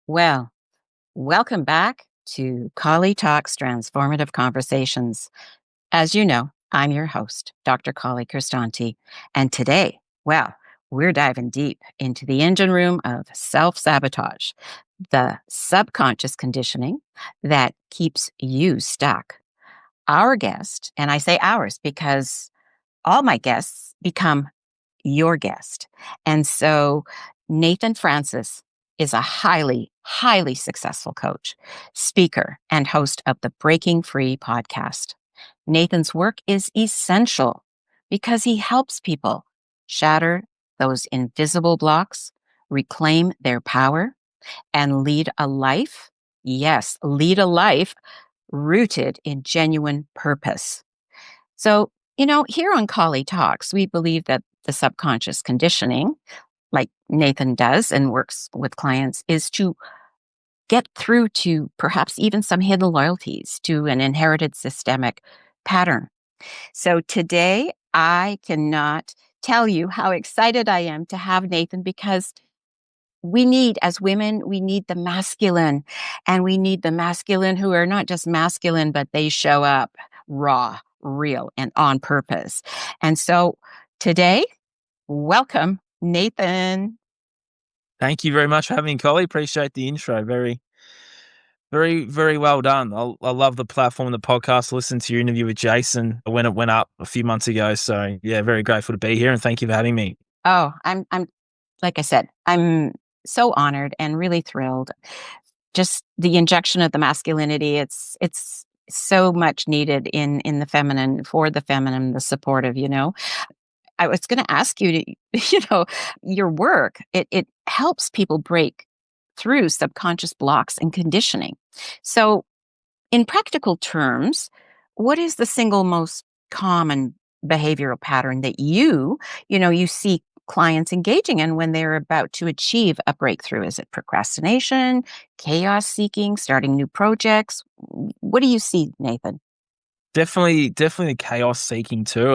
Well, welcome back to Colli Talks Transformative Conversations. As you know, I'm your host, Dr. Colli Christante. And today, we're diving deep into the engine room of self-sabotage, the subconscious conditioning that keeps you stuck. Our guest, and I say ours because all my guests become your guest. And so Nathan Francis is a highly successful coach, speaker, and host of the Breaking Free podcast. Nathan's work is essential because he helps people shatter those invisible blocks, reclaim their power, and lead a life, yes, lead a life rooted in genuine purpose. So, here on Collie Talks, we believe that the subconscious conditioning, like Nathan does and works with clients, is to get through to perhaps even some hidden loyalties to an inherited systemic pattern. So today, I cannot tell you how excited I am to have Nathan because as women, we need the masculine, and we need the masculine who are not just masculine, but they show up raw, real, and on purpose. And so today, welcome, Nathan. Thank you very much for having me, Collie. Appreciate the intro. Very, very, very well done. I love the platform, the podcast. Listen to your interview with Jason when it went up a few months ago. So yeah, very grateful to be here, and thank you for having me. Oh, I'm like I said, I'm so honored and really thrilled. Just the injection of the masculinity, it's so much needed in the feminine, for the feminine, the supportive. I was going to ask you to, your work, it helps people break through subconscious blocks and conditioning. So, in practical terms, what is the single most common behavioral pattern that you see clients engaging in when they're about to achieve a breakthrough? Is it procrastination, chaos seeking, starting new projects? What do you see, Nathan? Definitely the chaos seeking too.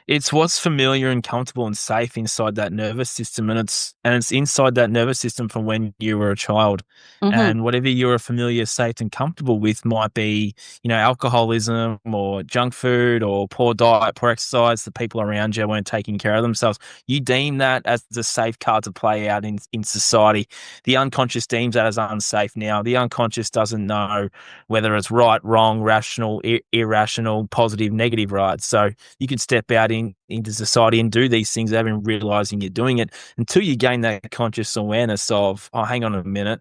It's what's familiar and comfortable and safe inside that nervous system, and it's inside that nervous system from when you were a child. Mm-hmm. And whatever you're familiar, safe, and comfortable with might be, alcoholism or junk food or poor diet, poor exercise. The people around you weren't taking care of themselves. You deem that as the safe card to play out in society. The unconscious deems that as unsafe now. The unconscious doesn't know whether it's right, wrong, rational, irrational, positive, negative, right? So you can step out into society and do these things without even realizing you're doing it until you gain that conscious awareness of, oh, hang on a minute,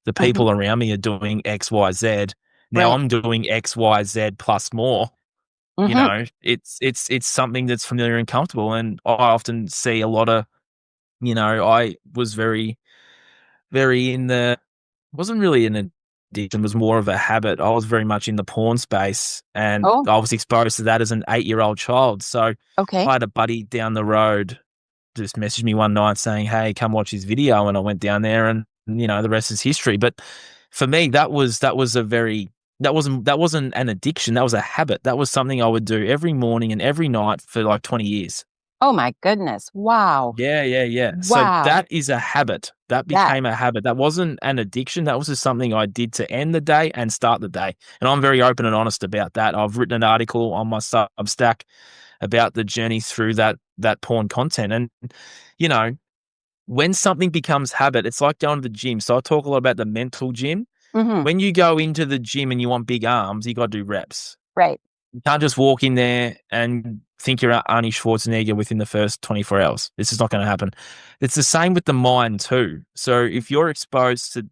the Mm-hmm. people around me are doing X, Y, Z. Now Right. I'm doing X, Y, Z plus more. Mm-hmm. It's something that's familiar and comfortable. And I often see a lot of, I was very, very in the wasn't really an addiction, it was more of a habit. I was very much in the porn space, and Oh, I was exposed to that as an 8-year-old child. So okay. I had a buddy down the road just messaged me one night saying, "Hey, come watch this video." And I went down there, and the rest is history. But for me, that wasn't an addiction. That was a habit. That was something I would do every morning and every night for like 20 years. Oh my goodness. Wow. Yeah, yeah, yeah. So Wow. that is a habit. That That became a habit. That wasn't an addiction. That was just something I did to end the day and start the day. And I'm very open and honest about that. I've written an article on my Substack about the journey through that porn content. And you know, when something becomes habit, it's like going to the gym. So I talk a lot about the mental gym. mhm, When you go into the gym and you want big arms, you got to do reps. right. You can't just walk in there and think you're Arnie Schwarzenegger within the first 24 hours. This is not going to happen. It's the same with the mind too. So if you're exposed to, I'm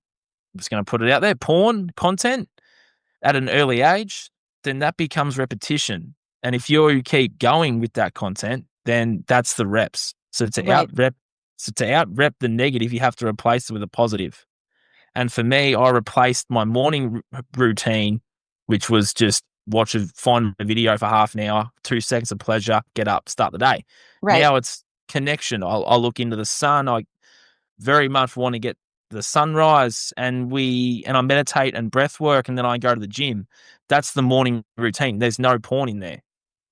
just going to put it out there, porn content at an early age, then that becomes repetition. And if you keep going with that content, then that's the reps. Right. So to out rep the negative, you have to replace it with a positive. And for me, I replaced my morning routine, which was just find a video for half an hour, 2 seconds of pleasure, get up, start the day. Right. Now it's connection. I'll look into the sun. I very much want to get the sunrise, and I meditate and breath work, and then I go to the gym. That's the morning routine. There's no porn in there.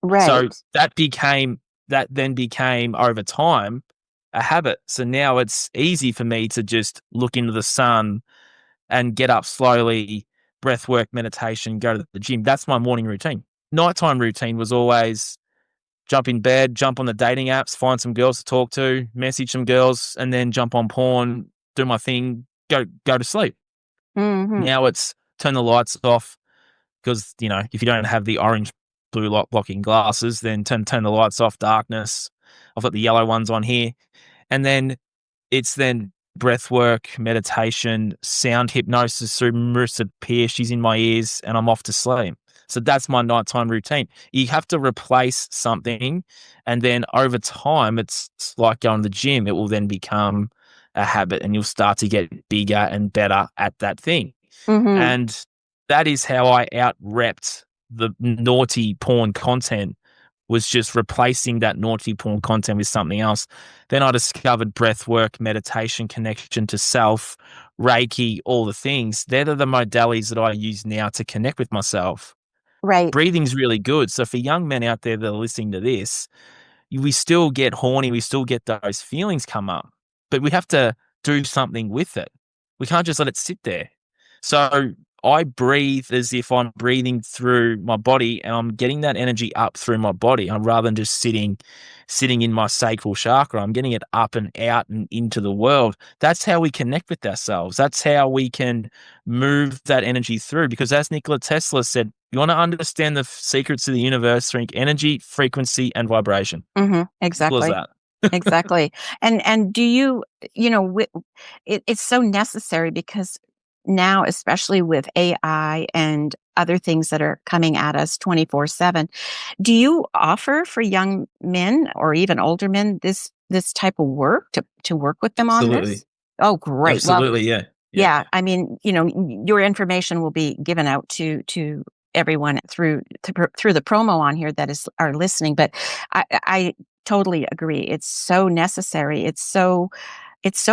So Right. that then became over time a habit. So now it's easy for me to just look into the sun and get up slowly, breath work, meditation, go to the gym. That's my morning routine. Nighttime routine was always jump in bed, jump on the dating apps, find some girls to talk to, message some girls, and then jump on porn, do my thing, go to sleep. Mm-hmm. Now it's turn the lights off because, if you don't have the orange blue light blocking glasses, then turn the lights off, darkness. I've got the yellow ones on here. And then it's then breath work, meditation, sound hypnosis through Marissa Peer. She's in my ears and I'm off to sleep. So that's my nighttime routine. You have to replace something. And then over time, it's like going to the gym. It will then become a habit and you'll start to get bigger and better at that thing. Mm-hmm. And that is how I out repped the naughty porn content, was just replacing that naughty porn content with something else. Then I discovered breath work, meditation, connection to self, Reiki, all the things. They're the modalities that I use now to connect with myself. Right. Breathing's really good. So for young men out there that are listening to this, we still get horny, we still get those feelings come up, but we have to do something with it. We can't just let it sit there. So I breathe as if I'm breathing through my body and I'm getting that energy up through my body. I'm rather than just sitting in my sacral chakra. I'm getting it up and out and into the world. That's how we connect with ourselves. That's how we can move that energy through. Because as Nikola Tesla said, you want to understand the secrets of the universe, think energy, frequency, and vibration. Mm-hmm. Simple as Exactly. that. Exactly. And do you, it's so necessary because now, especially with AI and other things that are coming at us 24/7, do you offer for young men or even older men this type of work to work with them on Absolutely. this? Oh, great. Well, Absolutely. Yeah. Yeah. yeah, I mean, your information will be given out to everyone through the promo on here that are listening. But I totally agree. It's so necessary. It's so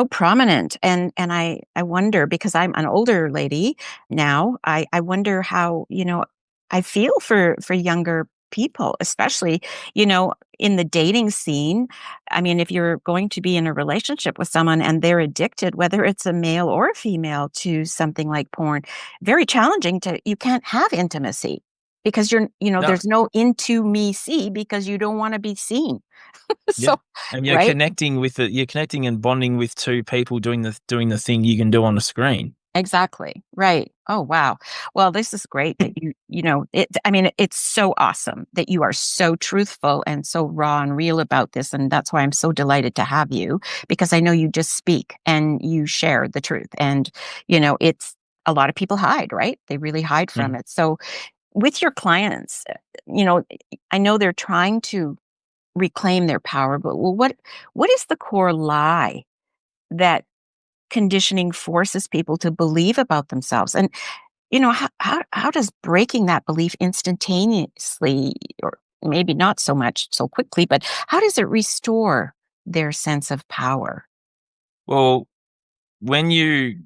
prominent, and I wonder, because I'm an older lady now. I wonder how, I feel for younger people, especially, in the dating scene. I mean, if you're going to be in a relationship with someone and they're addicted, whether it's a male or a female, to something like porn, very challenging. You can't have intimacy because No. there's no into me see, because you don't want to be seen. Yeah. So, And you're right? connecting with it. You're connecting and bonding with two people doing the thing you can do on the screen. Exactly. Right. Oh, wow. Well, this is great that I mean, it's so awesome that you are so truthful and so raw and real about this. And that's why I'm so delighted to have you, because I know you just speak and you share the truth. And, it's a lot of people hide, right? They really hide from Mm. it. So with your clients, you know, I know they're trying to reclaim their power, but what is the core lie that conditioning forces people to believe about themselves? And how does breaking that belief instantaneously, or maybe not so much so quickly, but how does it restore their sense of power? Well, when you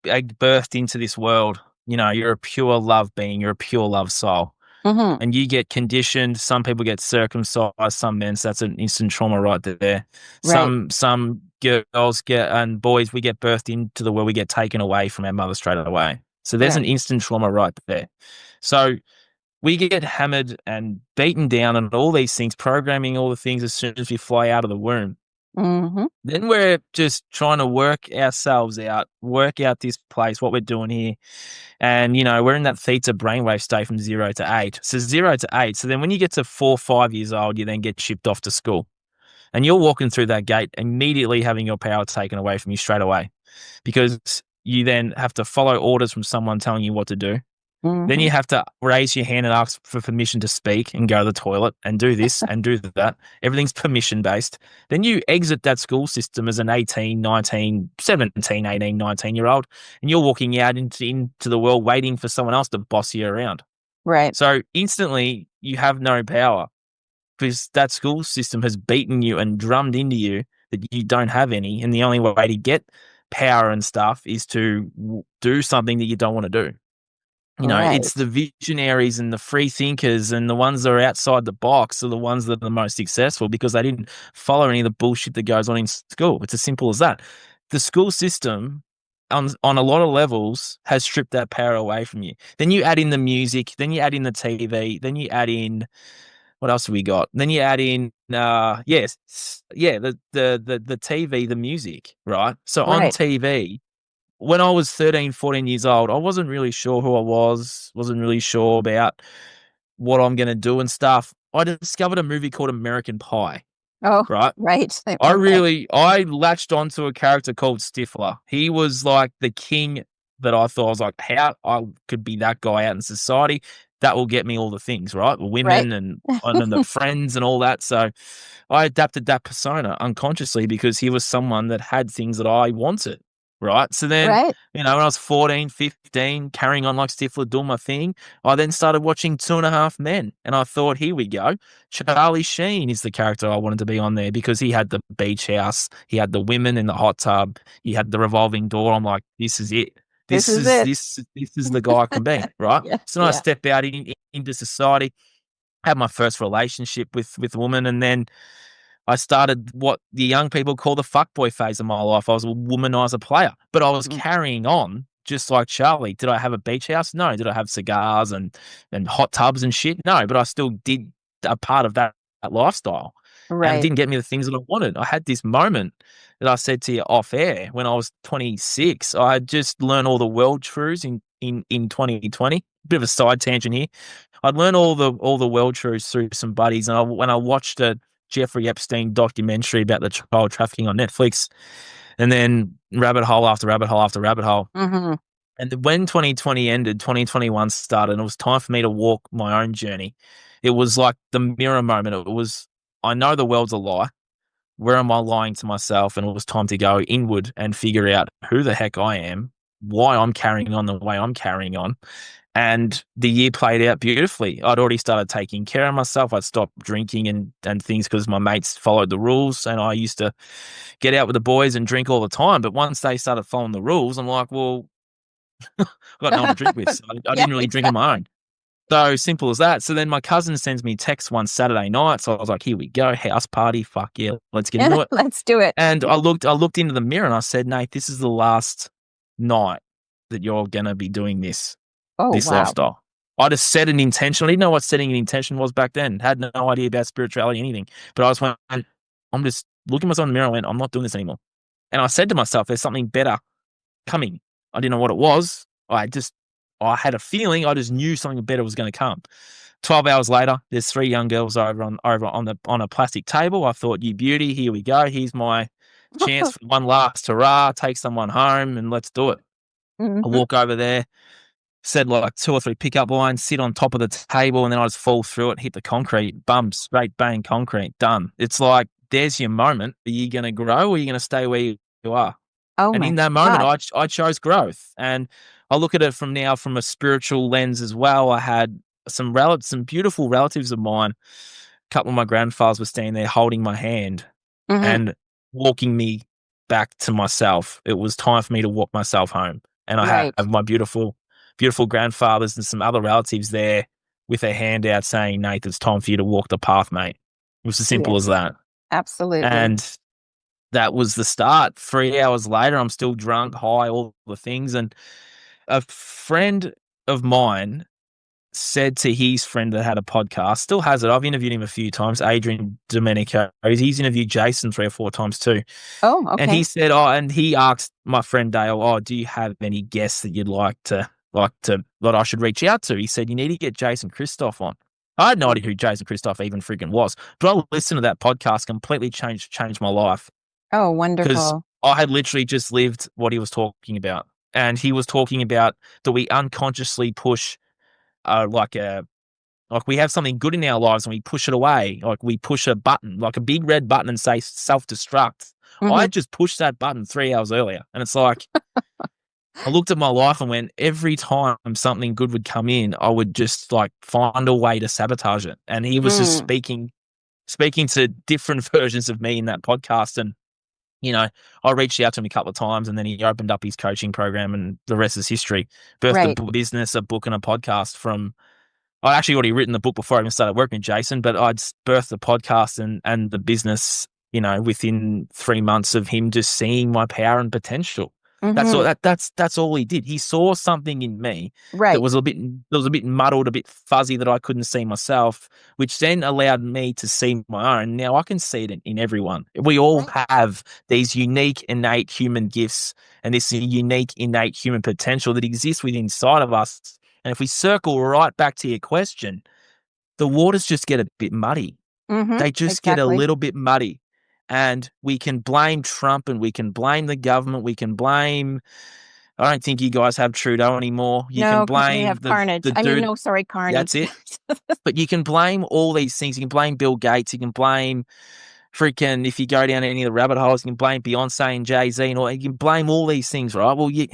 birthed into this world, you're a pure love being, you're a pure love soul. Hmm. And you get conditioned. Some people get circumcised, some men. So that's an instant trauma right there. Right. Some girls get and boys, we get birthed into the world, we get taken away from our mother straight away. So there's an Right. instant trauma right there. So we get hammered and beaten down and all these things, programming all the things as soon as we fly out of the womb. Hmm. Then we're just trying to work ourselves out, work out this place, what we're doing here. And, we're in that theta brainwave state from 0 to 8. So 0 to 8. So then when you get to 4, 5 years old, you then get shipped off to school. And you're walking through that gate, immediately having your power taken away from you straight away, because you then have to follow orders from someone telling you what to do. Then Hmm. you have to raise your hand and ask for permission to speak and go to the toilet and do this and do that. Everything's permission based. Then you exit that school system as an 18, 19, 17, 18, 19 year old, and you're walking out into the world waiting for someone else to boss you around. Right. So instantly you have no power because that school system has beaten you and drummed into you that you don't have any. And the only way to get power and stuff is to do something that you don't want to do. It's Right. the visionaries and the free thinkers and the ones that are outside the box are the ones that are the most successful because they didn't follow any of the bullshit that goes on in school. It's as simple as that. The school system on a lot of levels has stripped that power away from you. Then you add in the music, then you add in the TV, then you add in what else have we got? Then you add in yes, yeah, the TV, the music, right? So on Right. TV, when I was 13, 14 years old, I wasn't really sure who I was, wasn't really sure about what I'm going to do and stuff. I discovered a movie called American Pie, Oh, right? right. Okay. I latched onto a character called Stifler. He was like the king that I thought. I was like, how I could be that guy out in society. That will get me all the things, right? Right. Women and then the friends and all that. So I adapted that persona unconsciously because he was someone that had things that I wanted, right? So then, Right. when I was 14, 15, carrying on like Stifler, doing my thing, I then started watching Two and a Half Men. And I thought, here we go. Charlie Sheen is the character I wanted to be on there because he had the beach house, he had the women in the hot tub, he had the revolving door. I'm like, this is it. This This is is it. this is the guy I can be, right? Yeah. So then I Yeah. step out into society, had my first relationship with a woman, and then I started what the young people call the fuckboy phase of my life. I was a womanizer player, but I was Mm. carrying on just like Charlie. Did I have a beach house? No. Did I have cigars and hot tubs and shit? No, but I still did a part of that lifestyle. And it Right. didn't get me the things that I wanted. I had this moment that I said to you off air when I was 26. I had just learned all the world truths in 2020. Bit of a side tangent here. I'd learned all the world truths through some buddies, and when I watched a Jeffrey Epstein documentary about the child trafficking on Netflix, and then rabbit hole after rabbit hole after rabbit hole. Hmm. And when 2020 ended, 2021 started, and it was time for me to walk my own journey. It was like the mirror moment. It was, I know the world's a lie. Where am I lying to myself? And it was time to go inward and figure out who the heck I am, why I'm carrying on the way I'm carrying on. And the year played out beautifully. I'd already started taking care of myself. I'd stopped drinking and things because my mates followed the rules. And I used to get out with the boys and drink all the time. But once they started following the rules, I'm like, well, I've got no one to drink with. So I Yeah, didn't really drink on my exactly. own. So simple as that. So then my cousin sends me text one Saturday night. So I was like, here we go, house party. Fuck yeah, let's get Yeah, into it. let's do it. And I looked into the mirror and I said, Nate, this is the last night that you're gonna be doing Oh, this wow. lifestyle. I just set an intention. I didn't know what setting an intention was back then. Had no idea about spirituality, anything. But I just went, I'm just looking myself in the mirror and went, I'm not doing this anymore. And I said to myself, there's something better coming. I didn't know what it was. I had a feeling. I just knew something better was going to come. 12 hours later, there's three young girls over on a plastic table. I thought, you beauty, here we go. Here's my chance for one last hurrah, take someone home and let's do it. I Hmm. walk over there, said like two or three pickup lines, sit on top of the table, and then I just fall through it, hit the concrete, bum, straight bang, concrete, done. It's like, there's your moment. Are you going to grow or are you going to stay where you are? Oh And my in that moment, God. I chose growth. And I look at it from a spiritual lens as well. I had some beautiful relatives of mine. A couple of my grandfathers were standing there holding my hand Hmm. and walking me back to myself. It was time for me to walk myself home. And I Right. have my beautiful, beautiful grandfathers and some other relatives there with their hand out saying, Nate, it's time for you to walk the path, mate. It was as simple as Yes, that. absolutely. And that was the start. 3 hours later, I'm still drunk, high, all the things. And a friend of mine said to his friend that had a podcast, still has it. I've interviewed him a few times, Adrian Domenico. He's interviewed Jason 3 or 4 times too. Oh, And okay. he said, oh, and he asked my friend Dale, oh, do you have any guests that you'd like to that I should reach out to? He said, you need to get Jason Christoph on. I had no idea who Jason Christoph even freaking was, but I listened to that podcast, completely changed my life Oh, because wonderful. I had literally just lived what he was talking about. And he was talking about that we unconsciously push like we have something good in our lives and we push it away. Like we push a button, like a big red button and say self-destruct. I Hmm. had just pushed that button 3 hours earlier. And it's like I looked at my life and went, every time something good would come in, I would just like find a way to sabotage it. And he was just Mm. speaking to different versions of me in that podcast. And I reached out to him a couple of times and then he opened up his coaching program and the rest is history. Birthed a Right. business, a book, and a podcast from. I'd actually already written the book before I even started working with Jason, but I'd birthed the podcast and the business, within 3 months of him just seeing my power and potential. That's all Mhm. that's all he did. He saw something in me Right. that was a bit muddled, a bit fuzzy that I couldn't see myself, which then allowed me to see my own. Now I can see it in everyone. We all Right. have these unique innate human gifts and this unique innate human potential that exists within inside of us. And if we circle right back to your question, the waters just get a bit muddy. Mhm. They just get a Exactly. little bit muddy. And we can blame Trump and we can blame the government. We can blame, I don't think you guys have Trudeau anymore. You can No, we blame have carnage. the I mean, dude. no, sorry, Carney. That's it. But you can blame all these things. You can blame Bill Gates. You can blame freaking, if you go down any of the rabbit holes, you can blame Beyonce and Jay-Z and all, you can blame all these things, right? Well, you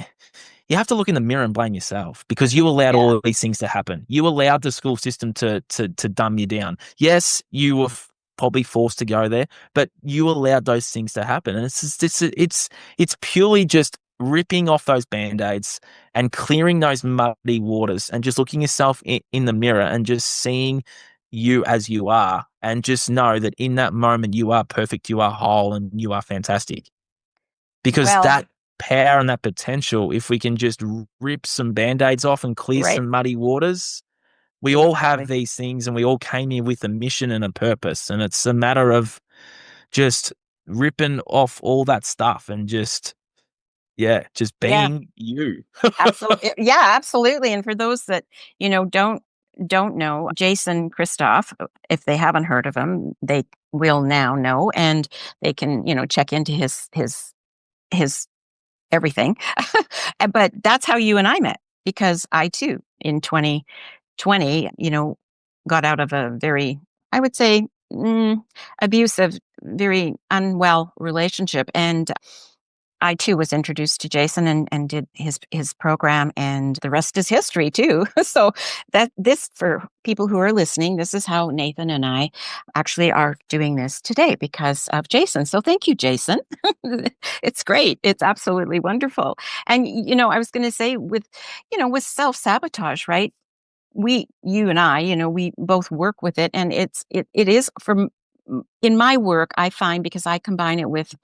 have to look in the mirror and blame yourself because you allowed Yeah. all of these things to happen. You allowed the school system to dumb you down. Yes, you were probably forced to go there, but you allowed those things to happen. And it's purely just ripping off those band-aids and clearing those muddy waters and just looking yourself in the mirror and just seeing you as you are and just know that in that moment you are perfect, you are whole, and you are fantastic. Because Well, that power and that potential, if we can just rip some band-aids off and clear right. some muddy waters, we all have Exactly. these things and we all came here with a mission and a purpose. And it's a matter of just ripping off all that stuff and just, yeah, just Yeah. being you. Absolutely. Yeah, absolutely. And for those that, don't know Jason Christoph, if they haven't heard of him, they will now know, and they can, check into his everything. But that's how you and I met, because I too in 2020, got out of a very, I would say, abusive, very unwell relationship, and I too was introduced to Jason, and did his program, and the rest is history too. So that this for people who are listening, this is how Nathan and I actually are doing this today because of Jason. So thank you, Jason. It's great. It's absolutely wonderful. And I was going to say with self-sabotage, right? You and I, we both work with it, and it is from in my work, I find, because I combine it with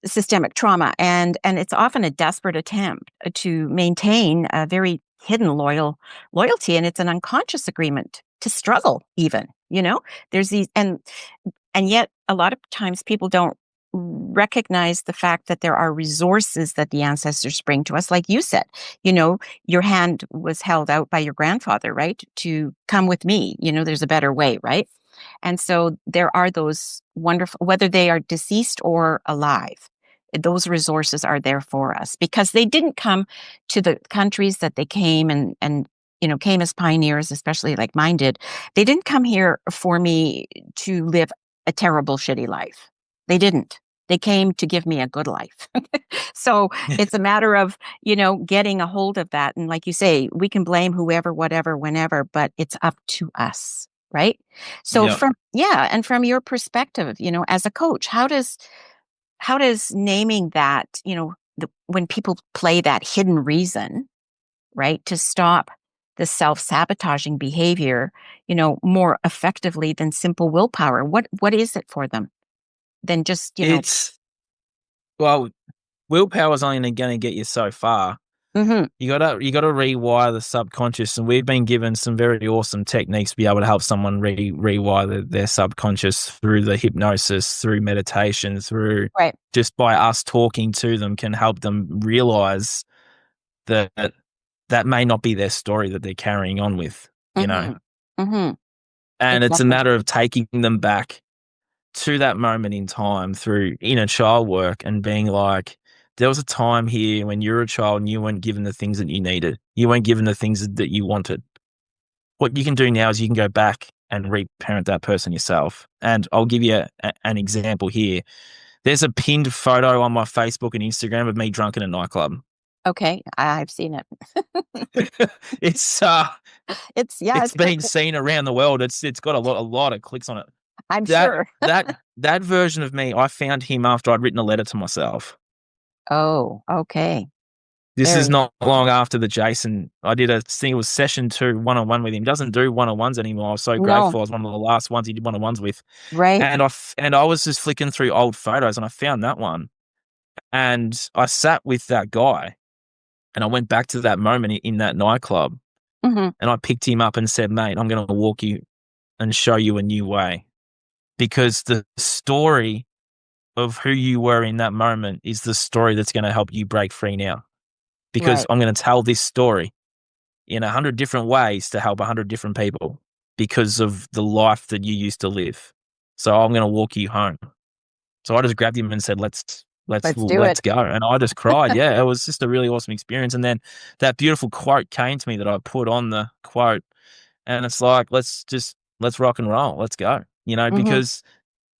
systemic trauma, and it's often a desperate attempt to maintain a very hidden loyalty, and it's an unconscious agreement to struggle, even. There's these, and yet a lot of times people don't recognize the fact that there are resources that the ancestors bring to us. Like you said, your hand was held out by your grandfather, right, to come with me, there's a better way, right? And so there are those wonderful, whether they are deceased or alive, those resources are there for us because they didn't come to the countries that they came, and came as pioneers, especially like mine did. They didn't come here for me to live a terrible, shitty life. They didn't. They came to give me a good life. So it's a matter of, getting a hold of that. And like you say, we can blame whoever, whatever, whenever, but it's up to us. Right. So Yeah. from your perspective, as a coach, how does naming that, when people play that hidden reason, right, to stop the self-sabotaging behavior, more effectively than simple willpower? What is it for them? Than just, It's, well, willpower's only going to get you so far. mhm, You gotta rewire the subconscious, and we've been given some very awesome techniques to be able to help someone rewire their subconscious through the hypnosis, through meditation, through right. just by us talking to them can help them realize that that may not be their story that they're carrying on with. Mhm. Mhm. And it's a Exactly. matter of taking them back to that moment in time through inner child work and being like, there was a time here when you were a child and you weren't given the things that you needed. You weren't given the things that you wanted. What you can do now is you can go back and reparent that person yourself. And I'll give you an example here. There's a pinned photo on my Facebook and Instagram of me drunk in a nightclub. Okay, I've seen it. It's Yeah, it's it's quite been seen around the world. It's got a lot of clicks on it. I'm That sure. that version of me, I found him after I'd written a letter to myself. Oh, okay. This is Very not long after the Jason. I did a thing. It was session 2, one-on-one with him. Doesn't do one-on-ones anymore. I was so no, grateful. I was one of the last ones he did one-on-ones with, right? and I was just flicking through old photos, and I found that one, And I sat with that guy and I went back to that moment in that nightclub Mhm. and I picked him up and said, mate, I'm going to walk you and show you a new way, because the story of who you were in that moment is the story that's going to help you break free now. Because Right. I'm going to tell this story in 100 different ways to help 100 different people because of the life that you used to live. So I'm going to walk you home. So I just grabbed him and said, Let's do it. let's go. And I just cried. Yeah, it was just a really awesome experience. And then that beautiful quote came to me that I put on the quote, and it's like, let's rock and roll. Let's go. Mhm. Because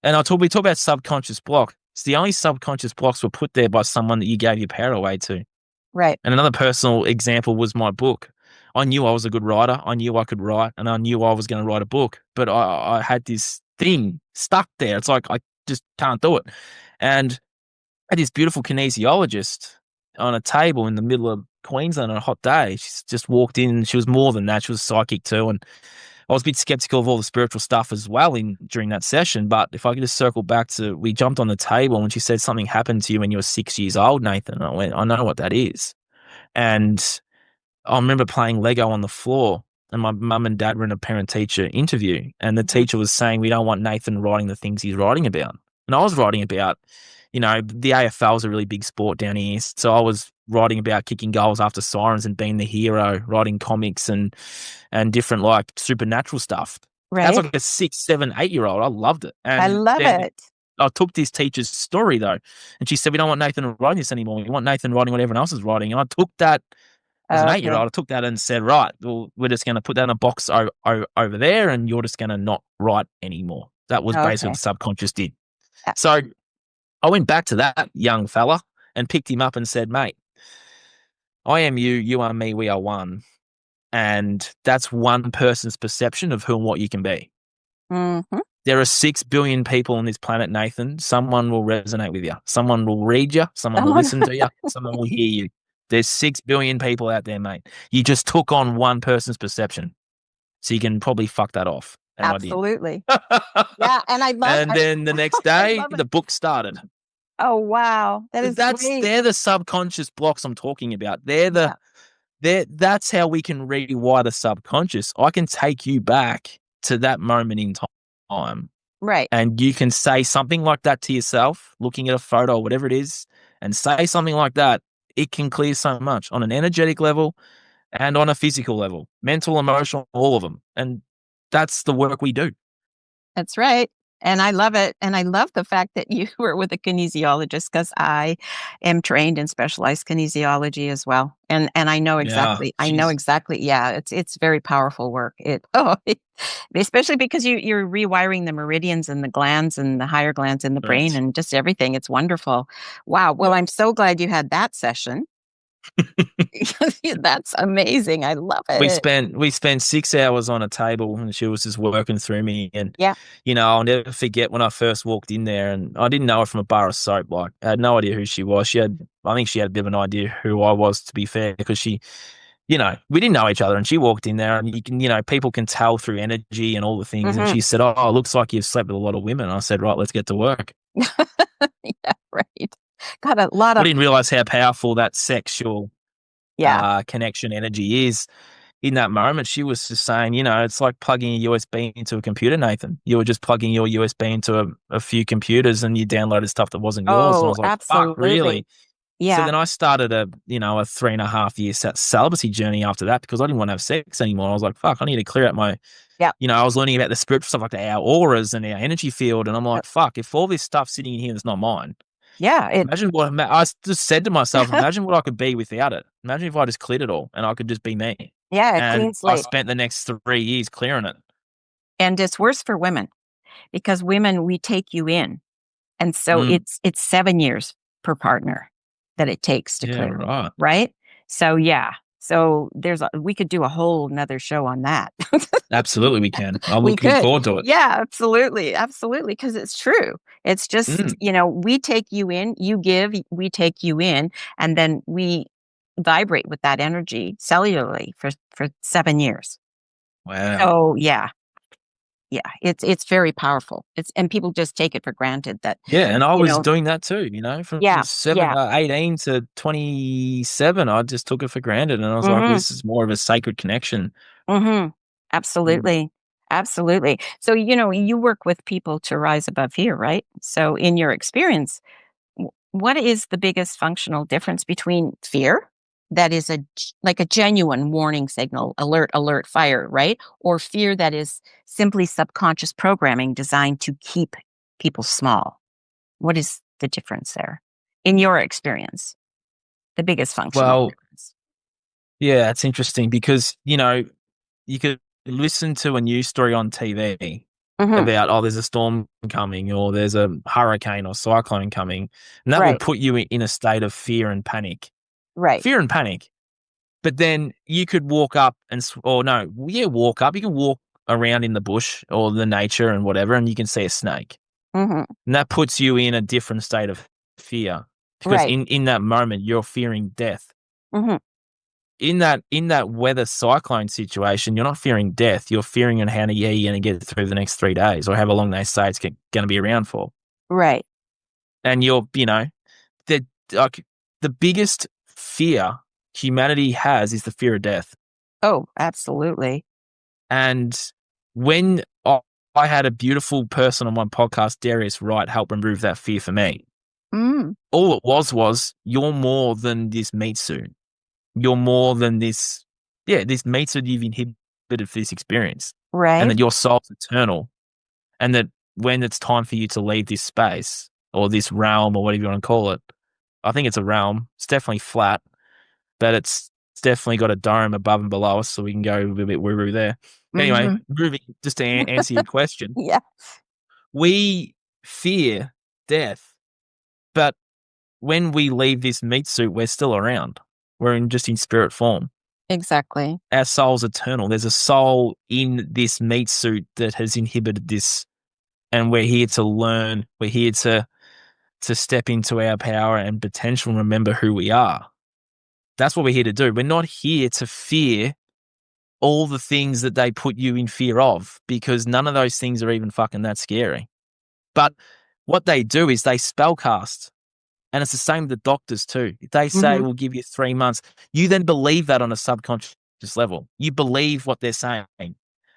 we talk about subconscious block. It's the only subconscious blocks were put there by someone that you gave your power away to. Right. And another personal example was my book. I knew I was a good writer. I knew I could write, and I knew I was going to write a book. But I had this thing stuck there. It's like I just can't do it. And I had this beautiful kinesiologist on a table in the middle of Queensland on a hot day. She's just walked in. She was more than that. She was psychic too. And I was a bit skeptical of all the spiritual stuff as well during that session. But if I could just circle back to, we jumped on the table and she said something happened to you when you were 6 years old, Nathan. And I went, I know what that is. And I remember playing Lego on the floor, and my mum and dad were in a parent teacher interview, and the Mhm. teacher was saying, we don't want Nathan writing the things he's writing about. And I was writing about, the AFL is a really big sport down here. So I was writing about kicking goals after sirens and being the hero, writing comics and different like supernatural stuff. As Right. like a 6, 7, 8-year old, I loved it. I And love then it. I took this teacher's story though, and she said, we don't want Nathan writing this anymore. We want Nathan writing what everyone else is writing. And I took that as an 8 year Okay. old, I took that and said, right, well, we're just going to put that in a box over there, and you're just going to not write anymore. That was basically what Okay. the subconscious did. Uh, So I went back to that young fella and picked him up and said, mate, I am you, you are me, we are one. And that's one person's perception of who and what you can be. Mhm. There are 6 billion people on this planet, Nathan. Someone will resonate with you. Someone will read you. Someone will Someone listen to you. Someone will hear you. There's 6 billion people out there, mate. You just took on one person's perception. So you can probably fuck that off. And I did. Absolutely. Yeah, and And then the next I day, love it. the book started. Oh, wow. That is That's great. they're the subconscious blocks I'm talking about. Yeah. That's how we can rewire the subconscious. I can take you back to that moment in time, Right. and you can say something like that to yourself, looking at a photo or whatever it is, and say something like that. It can clear so much on an energetic level and on a physical level, mental, emotional, all of them. And that's the work we do. That's right. And I love it. And I love the fact that you were with a kinesiologist because I am trained in specialized kinesiology as well. And Yeah. I know Jeez. exactly. Yeah, it's very powerful work. Especially because you're rewiring the meridians and the glands and the higher glands in the brain Correct. and just everything. It's wonderful. Wow. Well, I'm so glad you had that session. That's amazing. I love we it. spent we spent 6 hours on a table and she was just working through me. And Yeah. I'll never forget when I first walked in there, and I didn't know her from a bar of soap. Like, I had no idea who she was. I think she had a bit of an idea who I was, to be fair, because we didn't know each other, and she walked in there, and people can tell through energy and all the things. And Hmm. she said, oh, it looks like you've slept with a lot of women. And I said, right, let's get to work. Yeah, right. Got a lot I of, didn't realize how powerful that sexual yeah. connection energy is. In that moment, she was just saying, it's like plugging a USB into a computer, Nathan. You were just plugging your USB into a few computers and you downloaded stuff that wasn't yours. And I Oh, was like, fuck, absolutely. really? So Yeah. then I started a 3.5 year celibacy journey after that, because I didn't want to have sex anymore. I was like, fuck, I need to clear out my, Yeah. I was learning about the spiritual stuff, like our auras and our energy field. And I'm like, fuck, if all this stuff sitting in here is not mine, Yeah. imagine what I just said to myself, imagine what I could be without it. Imagine if I just cleared it all and I could just be me. Yeah, a And clean I slate. spent the next 3 years clearing it. And it's worse for women because women, we take you in. And so Mm. it's 7 years per partner that it takes to Yeah, clear, right. right? So, yeah. So we could do a whole nother show on that. Absolutely, we can. I'm We looking could. forward to it. Yeah, absolutely. Absolutely. Because it's true. It's just, Mm. we take you in, you give, we take you in, and then we vibrate with that energy cellularly for 7 years. Wow. So, yeah. yeah, it's very powerful. And people just take it for granted that, Yeah, and I you was know, doing that too, from yeah, yeah. 18 to 27, I just took it for granted, and I was like, Mhm. this is more of a sacred connection. Mhm. Mm. Absolutely. Absolutely. So, you work with people to rise above fear, right? So in your experience, what is the biggest functional difference between fear that is like a genuine warning signal, alert, alert, fire, right? Or fear that is simply subconscious programming designed to keep people small? What is the difference there in your experience? The biggest functional Well, difference. yeah, it's interesting because, you could listen to a news story on TV Hmm. about, oh, there's a storm coming or there's a hurricane or cyclone coming, and that will Right. put you in a state of fear and panic. Right. Fear and panic. But then you could walk up or no, yeah, walk up. You can walk around in the bush or the nature and whatever, and you can see a snake. Hmm. And that puts you in a different state of fear because Right. in that moment you're fearing death. Hmm. In that weather cyclone situation, you're not fearing death. You're fearing on how you're going to get through the next 3 days or however long they say it's going to be around for. Right. And the like the biggest fear humanity has is the fear of death. Oh, absolutely. And when I had a beautiful person on my podcast, Darius Wright, help remove that fear for me. Mm. All it was you're more than this meat suit. You're more than this meat suit you've inhibited for this experience. And Right. that your soul's eternal. And that when it's time for you to leave this space or this realm or whatever you want to call it, I think it's a realm. It's definitely flat, but it's definitely got a dome above and below us, so we can go a bit woo-woo there. Anyway, Hmm. moving just to answer your question, Yeah. we fear death, but when we leave this meat suit, we're still around. We're just in spirit form. Exactly. Our soul's eternal. There's a soul in this meat suit that has inhibited this, and we're here to learn. We're here to step into our power and potential and remember who we are. That's what we're here to do. We're not here to fear all the things that they put you in fear of because none of those things are even fucking that scary. But what they do is they spellcast. And it's the same with the doctors too. If they say Hmm. we'll give you 3 months, you then believe that on a subconscious level. You believe what they're saying.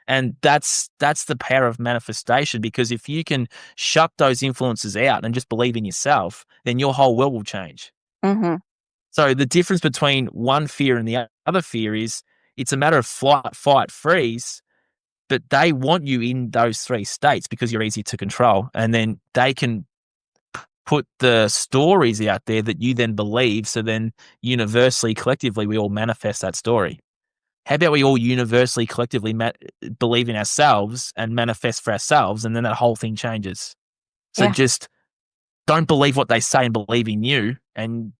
And that's the power of manifestation because if you can shut those influences out and just believe in yourself, then your whole world will change. Hmm. So the difference between one fear and the other fear is it's a matter of flight, fight, freeze, but they want you in those three states because you're easy to control. And then they can put the stories out there that you then believe. So then universally, collectively, we all manifest that story. How about we all universally, collectively believe in ourselves and manifest for ourselves, and then that whole thing changes. So Yeah. just don't believe what they say and believe in you, and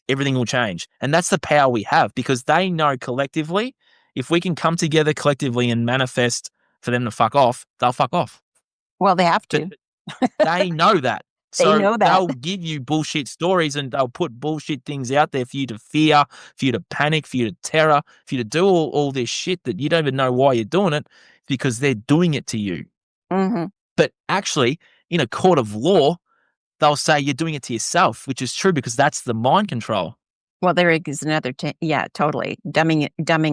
everything will change. And that's the power we have because they know collectively, if we can come together collectively and manifest for them to fuck off, they'll fuck off. Well, they have But to. they know that. They So know that. they'll give you bullshit stories and they'll put bullshit things out there for you to fear, for you to panic, for you to terror, for you to do all this shit that you don't even know why you're doing it because they're doing it to you. Hmm. But actually, in a court of law, they'll say you're doing it to yourself, which is true because that's the mind control. Well, there is another. Yeah, totally dumbing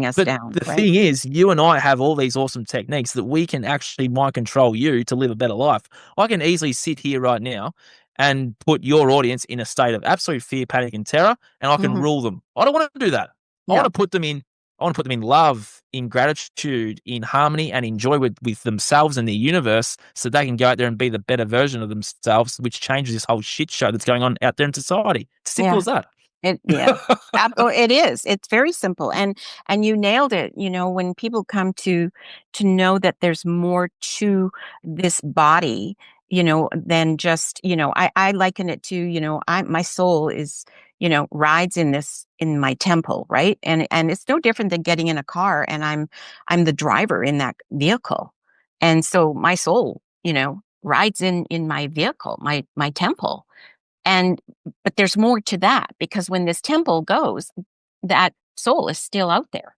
us But down, the right? thing is, you and I have all these awesome techniques that we can actually mind control you to live a better life. I can easily sit here right now and put your audience in a state of absolute fear, panic, and terror, and I can Hmm. rule them. I don't want to do that. I want No. to put them in. I want to put them in love, in gratitude, in harmony, and in joy with themselves and the universe, so they can go out there and be the better version of themselves, which changes this whole shit show that's going on out there in society. It's simple Yeah. as that. Yeah. It is. It's very simple, and you nailed it. When people come to know that there's more to this body, than just, I liken it to, I my soul is, rides in my temple, right? And it's no different than getting in a car and I'm the driver in that vehicle. And so my soul, rides in my vehicle, my temple. And but there's more to that because when this temple goes, that soul is still out there.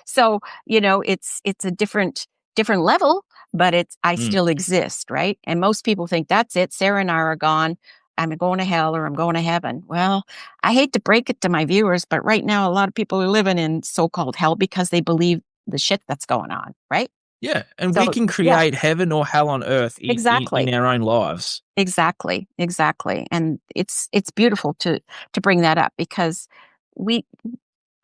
So, it's a different level, but I Mm. still exist, right? And most people think that's it. Sarah and I are gone. I'm going to hell or I'm going to heaven. Well, I hate to break it to my viewers, but right now a lot of people are living in so-called hell because they believe the shit that's going on, right? Yeah, and we So, can yeah, create heaven or hell on earth in exactly. our own lives. Exactly, exactly. And it's beautiful to bring that up because we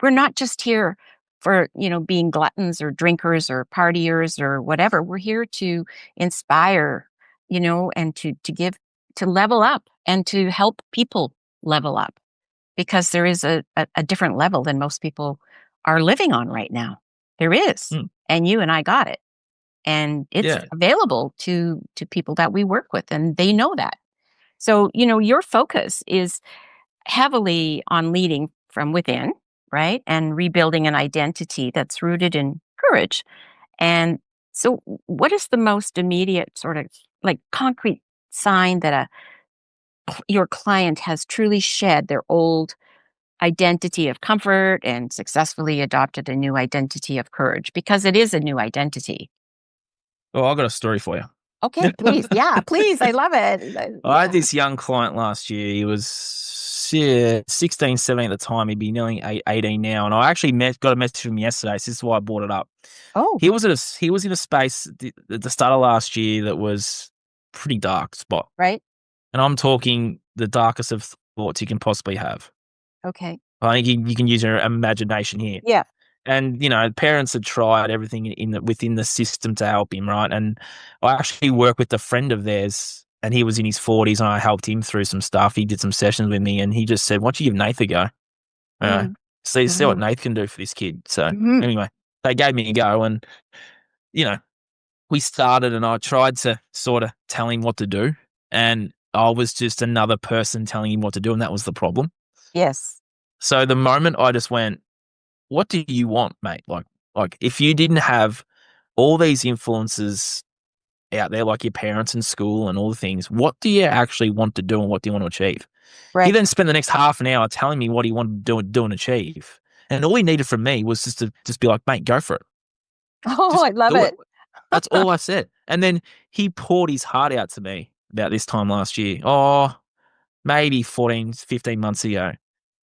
we're not just here for, being gluttons or drinkers or partiers or whatever. We're here to inspire, and to give, to level up and to help people level up because there is a different level than most people are living on right now. There is. Mm, And you and I got it. And it's yeah. available to people that we work with and they know that. So, your focus is heavily on leading from within, right? And rebuilding an identity that's rooted in courage. And so, what is the most immediate sort of like concrete sign that your client has truly shed their old identity of comfort and successfully adopted a new identity of courage? Because it is a new identity. Well, I've got a story for Okay, you. please. Yeah, please. I love it. I had Yeah. this young client last year. He was, yeah, 16, 17 at the time. He'd be nearly 18 now. And I actually got a message from him yesterday. So this is why I brought it up. Oh, He was in a space at the start of last year that was pretty dark spot. right. And I'm talking the darkest of thoughts you can possibly have. Okay. I think you can use your imagination here. Yeah. And, parents had tried everything within the system to help him, right? And I actually worked with a friend of theirs, and he was in his 40s, and I helped him through some stuff. He did some sessions with me, and he just said, "Why don't you give Nath a go? Uh, Mm. see what Mhm. Nath can do for this kid." So Mhm. anyway, they gave me a go, and you know, we started, and I tried to sort of tell him what to do, and I was just another person telling him what to do, and that was the problem. Yes. So the moment I just went, what do you want, mate? Like if you didn't have all these influences out there, like your parents and school and all the things, what do you actually want to do and what do you want to achieve? He Right. then spent the next half an hour telling me what he wanted to do and achieve. And all he needed from me was just to just be like, mate, go for it. Oh, Just I love do it. it. That's all I said. And then he poured his heart out to me about this time last year. Oh, maybe 14, 15 months ago.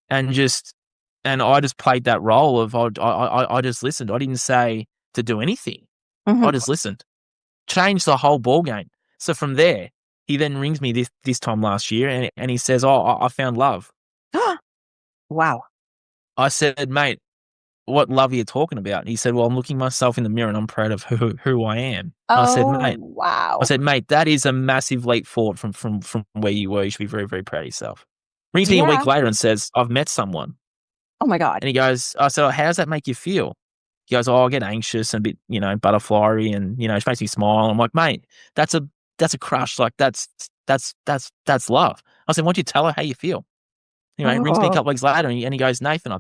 And I just played that role of I just listened. I didn't say to do anything. I Mhm. just listened. Changed the whole ball game. So from there, he then rings me this time last year and he says, "Oh, I found love." Wow. I said, "Mate, what love are you talking about?" He said, "Well, I'm looking myself in the mirror and I'm proud of who I am." Oh, I wow. said, "Mate, that is a massive leap forward from where you were. You should be very, very proud of yourself." Rings me a week Yeah. later and says, "I've met someone." Oh my god. And he goes, I said, "How does that make you feel?" He goes, "Oh, I get anxious and a bit, butterfly and, it makes me smile." I'm like, "Mate, that's a crush. Like that's love." I said, "Why don't you tell her how you feel?" Anyway, he rings me a Oh. couple weeks later and he goes, "Nathan,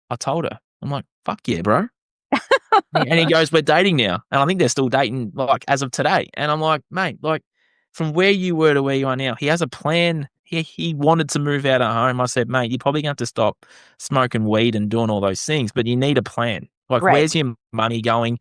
I told her." I'm like, "Fuck yeah, bro." And he goes, "We're dating now." And I think they're still dating, like, as of today. And I'm like, "Mate, like, from where you were to where you are now, he has a plan. He wanted to move out of home." I said, "Mate, you're probably going to have to stop smoking weed and doing all those things, but you need a plan. Like, Right. where's your money going?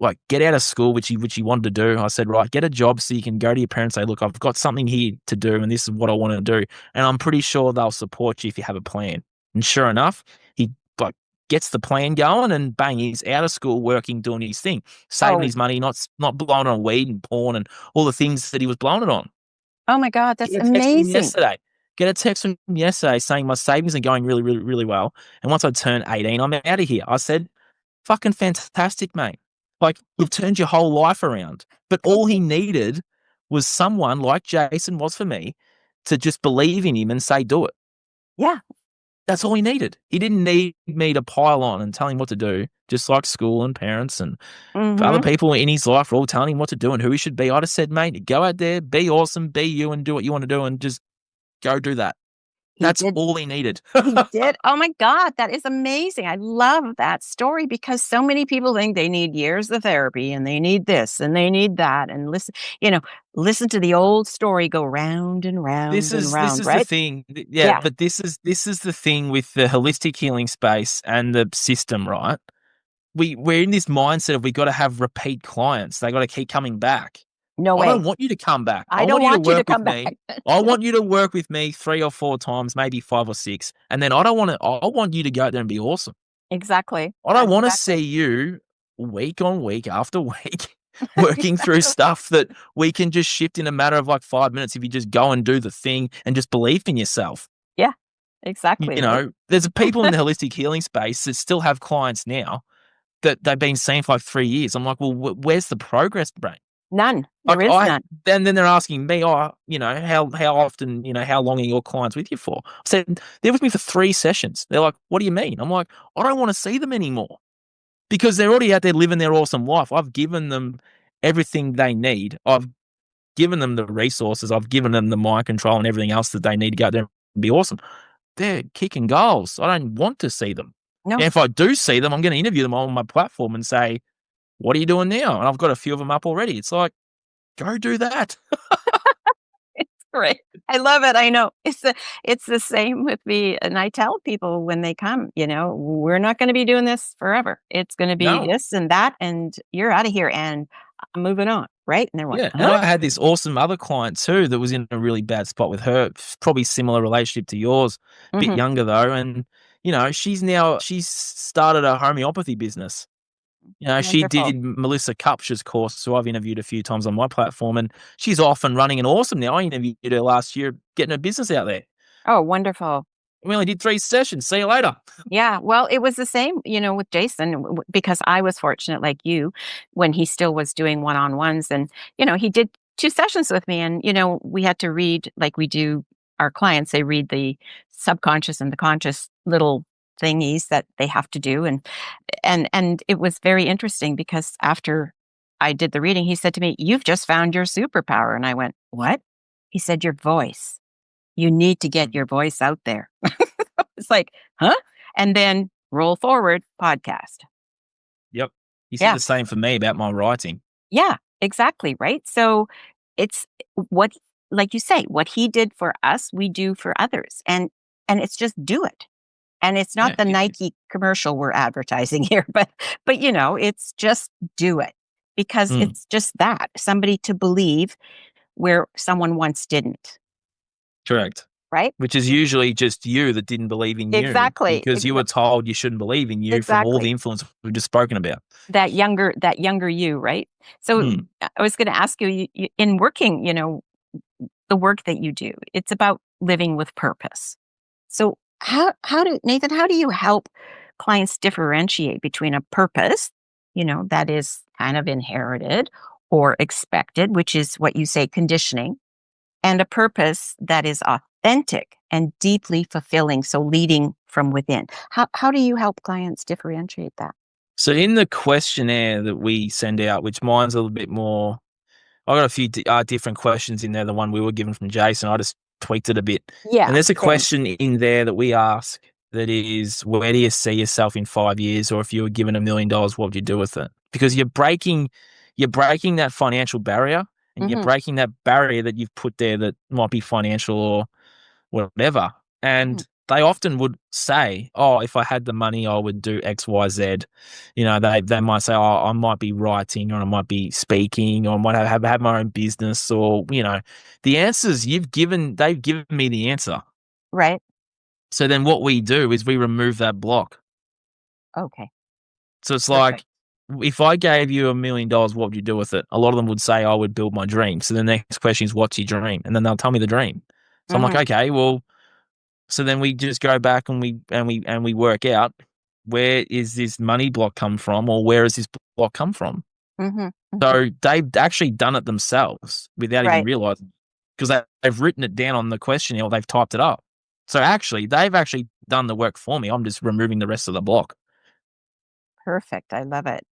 Like, get out of school, which you wanted to do." I said, "Right, get a job so you can go to your parents and say, 'Look, I've got something here to do, and this is what I want to do.' And I'm pretty sure they'll support you if you have a plan." And sure enough, he like gets the plan going, and bang, he's out of school, working, doing his thing, saving Oh. his money, not blowing it on weed and porn and all the things that he was blowing it on. Oh my god, that's Get a text from him amazing. yesterday. Get a text from him yesterday saying my savings are going really, really, really well. And once I turn 18, I'm out of here. I said, fucking fantastic, mate. Like, you've turned your whole life around. But all he needed was someone like Jason was for me to just believe in him and say, do it. Yeah. That's all he needed. He didn't need me to pile on and tell him what to do, just like school and parents and other Mhm. people in his life were all telling him what to do and who he should be. I just said, mate, go out there, be awesome, be you, and do what you want to do, and just go do that. He That's did. all he needed. He did. Oh my god, that is amazing. I love that story because so many people think they need years of therapy and they need this and they need that and you know, listen to the old story go round and This round and is this round, is the right? thing. Yeah, Yeah. but this is the thing with the holistic healing space and the system, right? we're in this mindset of we got to have repeat clients. They got to keep coming back. No I don't way. want you to come back. I I don't want you to want you to work with come back. me. I want you to work with me 3 or 4 times, maybe 5 or 6. And then I want you to go out there and be awesome. Exactly. I don't want to see Exactly. you week on week after week working through stuff that we can just shift in a matter of like 5 minutes if you just go and do the thing and just believe in yourself. Yeah, exactly, right? There's people in the holistic healing space that still have clients now that they've been seeing for like 3 years. I'm like, well, where's the progress, brain? None. There Like is none. then they're asking me, how often, how long are your clients with you for? I said, they're with me for 3 sessions. They're like, what do you mean? I'm like, I don't want to see them anymore because they're already out there living their awesome life. I've given them everything they need. I've given them the resources. I've given them the mind control and everything else that they need to go out there and be awesome. They're kicking goals. I don't want to see them. No. And if I do see them, I'm going to interview them on my platform and say, what are you doing now? And I've got a few of them up already. It's like, go do that. It's great. I love it. I know. It's the same with me, and I tell people when they come, we're not gonna be doing this forever. It's gonna be No. this and that, and you're out of here, and I'm moving on, right? And they're like, Yeah. And "Huh?" I had this awesome other client too that was in a really bad spot with her, probably similar relationship to yours, a bit Mhm. younger though. And, she's started a homeopathy business. She Wonderful. did Melissa Kupch's course, who I've interviewed a few times on my platform, and she's off and running and awesome now. I interviewed her last year, getting her business out there. Oh, wonderful. We only did 3 sessions. See you later. Yeah, well, it was the same, with Jason because I was fortunate like you when he still was doing one-on-ones and, he did 2 sessions with me and, we had to read like we do our clients, they read the subconscious and the conscious little thingies that they have to do and it was very interesting because after I did the reading, he said to me, "You've just found your superpower." And I went, "What?" He said, "Your voice. You need to get your voice out there." It's like, "Huh?" And then roll forward, podcast. Yep. You said Yeah. the same for me about my writing. Yeah, exactly, right? So it's what like you say, what he did for us, we do for others. And it's just do it. And it's not Yeah. the Nike commercial we're advertising here, but it's just do it. Because Mm, it's just that, somebody to believe where someone once didn't, correct. right? Which is usually just you that didn't believe in you Exactly. because you were told you shouldn't believe in you from all the Exactly. influence we've just spoken about. That younger you, right? So Mm. I was going to ask you, in working, the work that you do, it's about living with purpose. So how do you help clients differentiate between a purpose, that is kind of inherited or expected, which is what you say conditioning, and a purpose that is authentic and deeply fulfilling, so leading from within. How do you help clients differentiate that? So in the questionnaire that we send out, which mine's a little bit more, I got a few different questions in there. The one we were given from Jason, I just tweaked it a bit. Yeah, And there's a same. question in there that we ask that is, where do you see yourself in 5 years? Or if you were given $1 million, what would you do with it? Because you're breaking that financial barrier and you're Hmm. breaking that barrier that you've put there that might be financial or whatever. Hmm. And they often would say, "Oh, if I had the money, I would do X, Y, Z." They might say, "Oh, I might be writing, or I might be speaking, or I might have my own business." Or the answers they've given me the answer. Right. So then, what we do is we remove that block. Okay. So it's Perfect. like, if I gave you $1 million, what would you do with it? A lot of them would say, "I would build my dream." So the next question is, "What's your dream?" And then they'll tell me the dream. So I'm like, Hmm. "Okay, well." So then we just go back and we work out, where is this money block come from, or where has this block come from? Hmm. Hmm. So they've actually done it themselves without even Right. realizing, because they've written it down on the questionnaire or they've typed it up. So actually, they've actually done the work for me. I'm just removing the rest of the block. Perfect. I love it.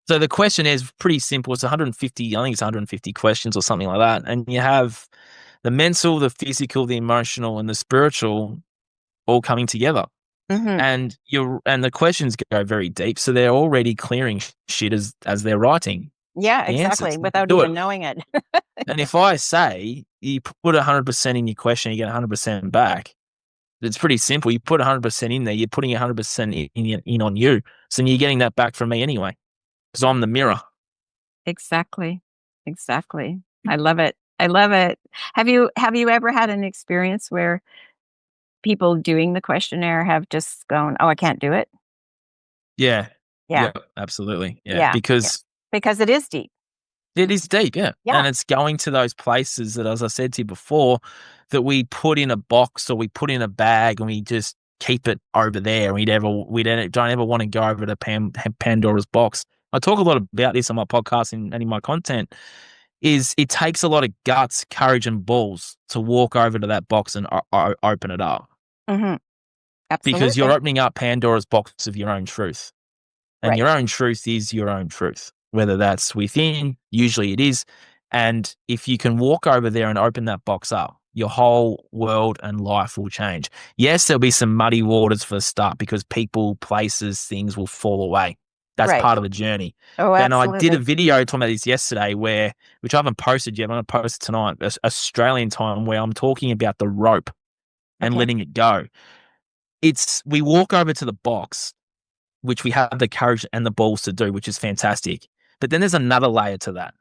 So the questionnaire is pretty simple. It's 150, I think it's 150 questions or something like that. And you have the mental, the physical, the emotional, and the spiritual all coming together. Hmm. And the questions go very deep, so they're already clearing shit as they're writing Yeah, the exactly. answers. They can Without do it. even knowing it. And if I say you put 100% in your question, you get 100% back, It's pretty simple. You put 100% in there, you're putting 100% in on you. So you're getting that back from me anyway, because I'm the mirror. Exactly. Exactly. I love it. I love it. Have you ever had an experience where people doing the questionnaire have just gone, "Oh, I can't do it"? Yeah. Yeah. Yeah, absolutely. Yeah. Yeah. Yeah. Because Because it is deep. it is deep, yeah. Yeah. And it's going to those places that, as I said to you before, that we put in a box or we put in a bag and we just keep it over there. Don't ever want to go over to Pandora's box. I talk a lot about this on my podcast and in my content. Is it takes a lot of guts, courage, and balls to walk over to that box and open it up, Mhm. because you're Absolutely. opening up Pandora's box of your own truth. And Right. your own truth is your own truth, whether that's within, usually it is. And if you can walk over there and open that box up, your whole world and life will change. Yes, there'll be some muddy waters for the start because people, places, things will fall away. That's Right. part of the journey. Oh, Then I did a absolutely. video talking about this yesterday which I haven't posted yet, I'm going to post it tonight, Australian time, where I'm talking about the rope and Okay. letting it go. We walk over to the box, which we have the courage and the balls to do, which is fantastic. But then there's another layer to that,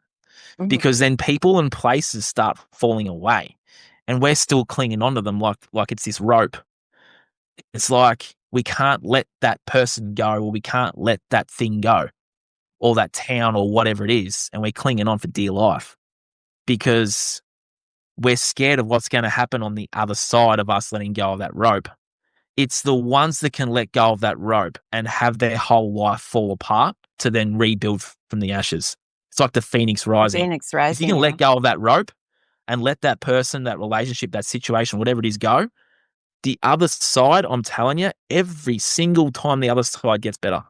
Mhm. because then people and places start falling away and we're still clinging onto them like it's this rope. It's like we can't let that person go, or we can't let that thing go, or that town or whatever it is. And we're clinging on for dear life because we're scared of what's going to happen on the other side of us letting go of that rope. It's the ones that can let go of that rope and have their whole life fall apart to then rebuild from the ashes. It's like the phoenix The rising. Phoenix If you Rising, can yeah. let go of that rope and let that person, that relationship, that situation, whatever it is, go, the other side, I'm telling you, every single time the other side gets better.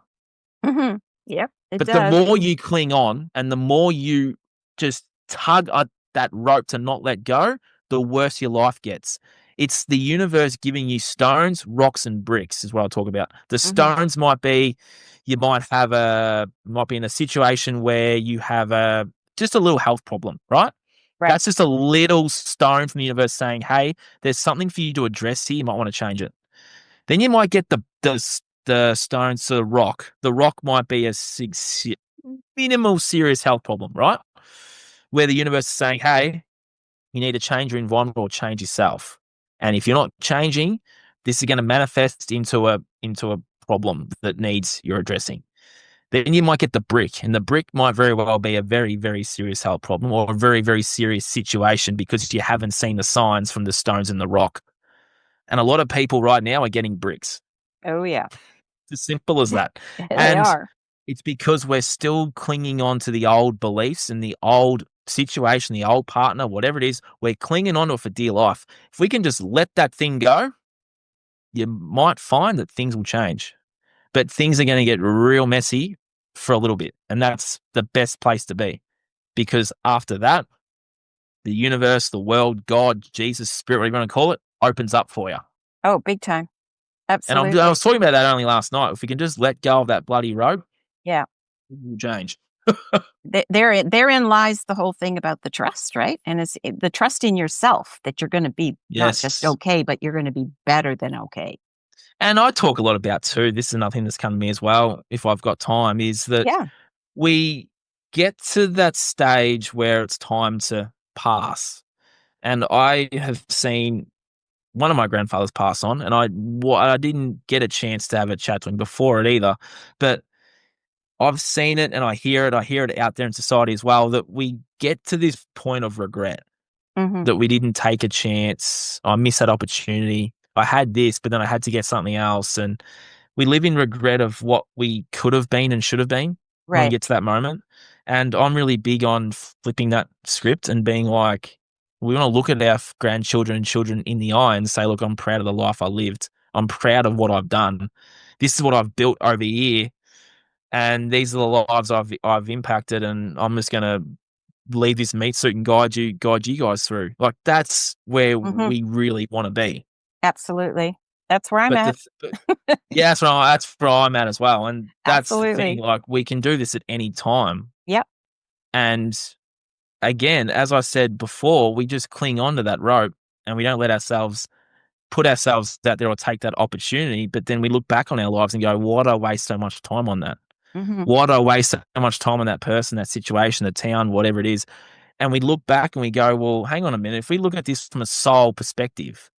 Mhm. Yep, it But the does. more you cling on and the more you just tug at that rope to not let go, the worse your life gets. It's the universe giving you stones, rocks, and bricks, is what I talk about. The Mhm. stones might be, might be in a situation where you have just a little health problem, right? Right. That's just a little stone from the universe saying, hey, there's something for you to address here. You might want to change it. Then you might get the stones to the rock. The rock might be a minimal serious health problem, right? Where the universe is saying, hey, you need to change your environment or change yourself. And if you're not changing, this is going to manifest into a problem that needs your addressing. Then you might get the brick, and the brick might very well be a very, very serious health problem or a very, very serious situation because you haven't seen the signs from the stones and the rock. And a lot of people right now are getting bricks. Oh, yeah. It's as simple as that. They And are. it's because we're still clinging on to the old beliefs and the old situation, the old partner, whatever it is, we're clinging on to it for dear life. If we can just let that thing go, you might find that things will change. But things are going to get real messy for a little bit. And that's the best place to be. Because after that, the universe, the world, God, Jesus, spirit, whatever you want to call it, opens up for you. Oh, big time. And I Absolutely. was talking about that only last night. If we can just let go of that bloody rope, Yeah. it will change. Therein lies the whole thing about the trust, right? And the trust in yourself that you're gonna be not just Yes. okay, but you're gonna be better than okay. And I talk a lot about too, this is another thing that's come to me as well, if I've got time, is that Yeah. we get to that stage where it's time to pass. And I have seen one of my grandfathers pass on, and I didn't get a chance to have a chat to him before it either. But I've seen it and I hear it. I hear it out there in society as well, that we get to this point of regret, Mhm. that we didn't take a chance. I missed that opportunity. I had this, but then I had to get something else. And we live in regret of what we could have been and should have been when we Right. get to that moment. And I'm really big on flipping that script and being like, we want to look at our grandchildren and children in the eye and say, look, I'm proud of the life I lived. I'm proud of what I've done. This is what I've built over here. And these are the lives I've impacted. And I'm just going to leave this meat suit and guide you guys through. Like that's where Mhm. we really want to be. Absolutely. That's where I'm But at. yeah, that's where I'm at as well. And that's the thing. Absolutely. Like we can do this at any time. Yep. And again, as I said before, we just cling on to that rope and we don't let ourselves put ourselves out there or take that opportunity, but then we look back on our lives and go, why did I waste so much time on that? Hmm. Why did I waste so much time on that person, that situation, the town, whatever it is? And we look back and we go, well, hang on a minute. If we look at this from a soul perspective,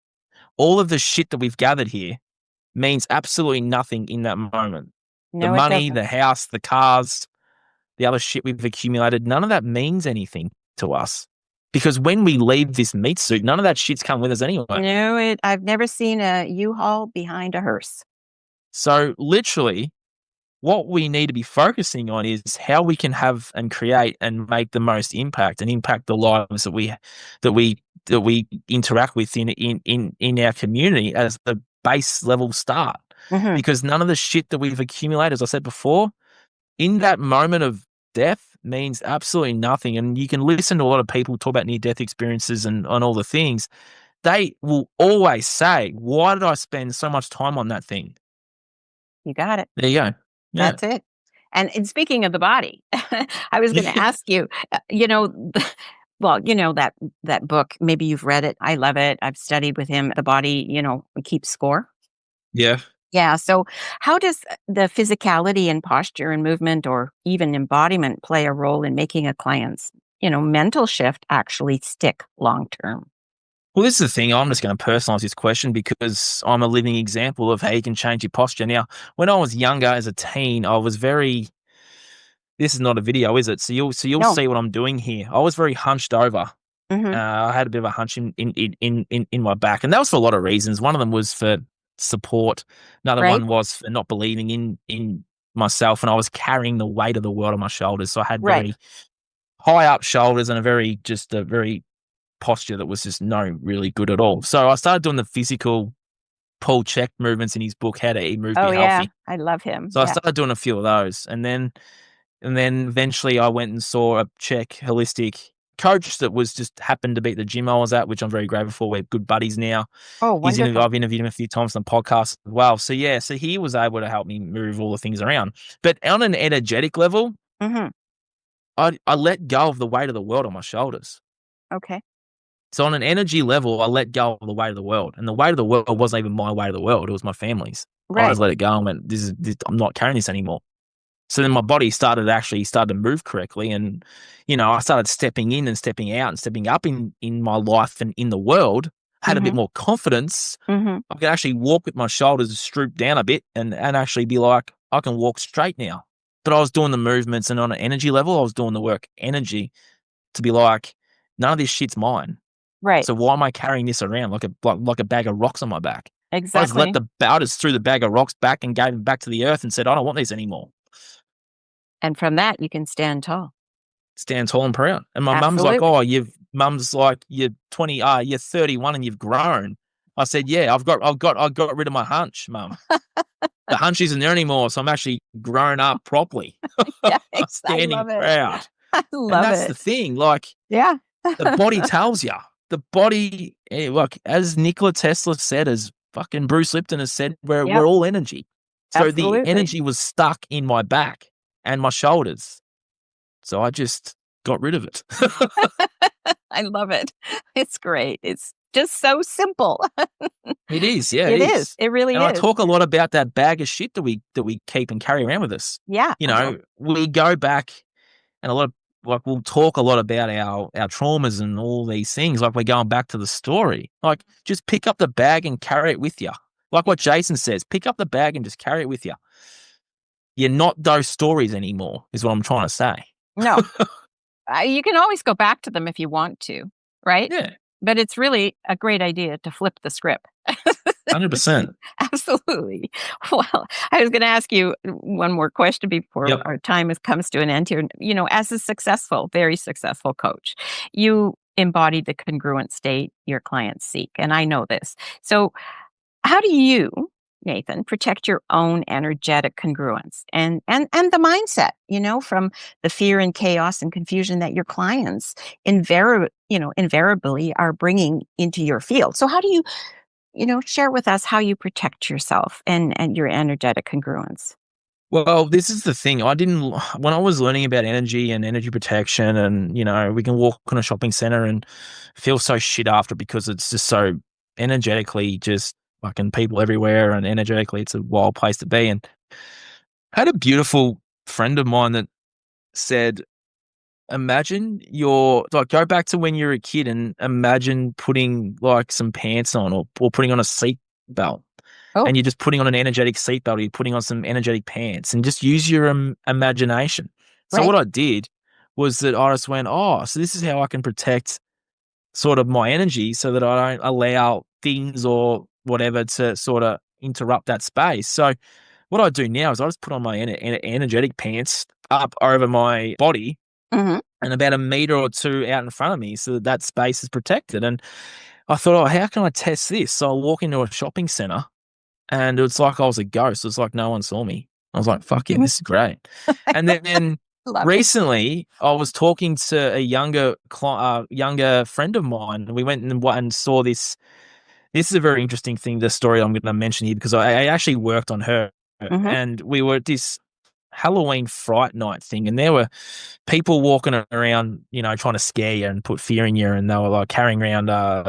all of the shit that we've gathered here means absolutely nothing in that moment. The No, it money, doesn't. the house, the cars, the other shit we've accumulated, none of that means anything to us. Because when we leave this meat suit, none of that shit's come with us anyway. No, I've never seen a U-Haul behind a hearse. So literally, what we need to be focusing on is how we can have and create and make the most impact and impact the lives that we interact with in our community as the base level start. Hmm. Because none of the shit that we've accumulated, as I said before, in that moment of death means absolutely nothing. And you can listen to a lot of people talk about near death experiences and all the things. They will always say, why did I spend so much time on that thing? You got it. There you go. Yeah. That's it. And speaking of the body, I was going to ask you, well, that book, maybe you've read it. I love it. I've studied with him. The body, keeps score. Yeah. Yeah. So, how does the physicality and posture and movement or even embodiment play a role in making a client's, mental shift actually stick long term? Well, this is the thing. I'm just going to personalize this question because I'm a living example of how you can change your posture. Now, when I was younger as a teen, I was very. This is not a video, is it? So you'll No. see what I'm doing here. I was very hunched over. Hmm. I had a bit of a hunch in my back, and that was for a lot of reasons. One of them was for support. Another Right. one was for not believing in myself, and I was carrying the weight of the world on my shoulders. So I had Right. very high up shoulders and a very posture that was just no really good at all. So I started doing the physical Paul Check movements in his book, How to Eat, Move, Be Oh yeah, Healthy. I love him. So I Yeah. started doing a few of those, and then eventually I went and saw a Czech holistic coach that was just happened to be at the gym I was at, which I'm very grateful for. We're good buddies now. Oh, wonderful. I've interviewed him a few times on the podcast as well. So yeah, so he was able to help me move all the things around. But on an energetic level, Hmm. I let go of the weight of the world on my shoulders. Okay. So on an energy level, I let go of the weight of the world. And the weight of the world wasn't even my weight of the world. It was my family's. I Right. just let it go and went, I'm not carrying this anymore. So then my body started to move correctly. And, I started stepping in and stepping out and stepping up in my life and in the world, had a bit Hmm. more confidence. Hmm. I could actually walk with my shoulders drooped down a bit and actually be like, I can walk straight now. But I was doing the movements, and on an energy level, I was doing the work energy to be like, none of this shit's mine. Right. So why am I carrying this around like a bag of rocks on my back? Exactly. I just threw the bag of rocks back and gave them back to the earth and said, I don't want these anymore. And from that, you can stand tall. Stand tall and proud. And my mum's like, Absolutely. you're 20, you're 31 and you've grown. I said, yeah, I got rid of my hunch, mum. The hunch isn't there anymore. So I'm actually grown up properly. Yeah, I'm I standing love it. proud. I And love that's the it. thing. Like, Yeah. the body tells you. The body, like as Nikola Tesla said, as fucking Bruce Lipton has said, we're Yep. all energy. So the Absolutely. energy was stuck in my back and my shoulders. So I just got rid of it. I love it. It's great. It's just so simple. It is, yeah, it It is. is. It really And I is. talk a lot about that bag of shit that we keep and carry around with us. Yeah, I know. We go back and a lot of like we'll talk a lot about our traumas and all these things. Like we're going back to the story. Like just pick up the bag and carry it with you. Like what Jason says, pick up the bag and just carry it with you. You're not those stories anymore, is what I'm trying to say. No, you can always go back to them if you want to, right? Yeah, But it's really a great idea to flip the script. 100%. Absolutely. Well, I was going to ask you one more question before Yep. our time comes to an end here. As a very successful coach, you embody the congruent state your clients seek. And I know this. So, how do you, Nathan, protect your own energetic congruence and the mindset, from the fear and chaos and confusion that your clients invariably are bringing into your field? So how do you, share with us how you protect yourself and your energetic congruence? Well, this is the thing. When I was learning about energy and energy protection, and we can walk in a shopping center and feel so shit after because it's just so energetically just fucking people everywhere, and energetically it's a wild place to be. And I had a beautiful friend of mine that said, imagine you're like, go back to when you're a kid and imagine putting like some pants on, or putting on a seat belt, Oh, and you're just putting on an energetic seatbelt, or you're putting on some energetic pants, and just use your imagination. So right. what I did was that I just went, oh, so this is how I can protect sort of my energy so that I don't allow things or whatever to sort of interrupt that space. So what I do now is I just put on my energetic pants up over my body Hmm. and about a meter or two out in front of me so that that space is protected. And I thought, oh, how can I test this? So I walk into a shopping center and it's like I was a ghost. It's like no one saw me. I was like, fuck yeah, this is great. And then Love it. recently I was talking to a younger friend of mine. We went and saw this. This is a very interesting thing, the story I'm going to mention here, because I actually worked on her, Hmm. and we were at this Halloween fright night thing, and there were people walking around, trying to scare you and put fear in you, and they were like carrying around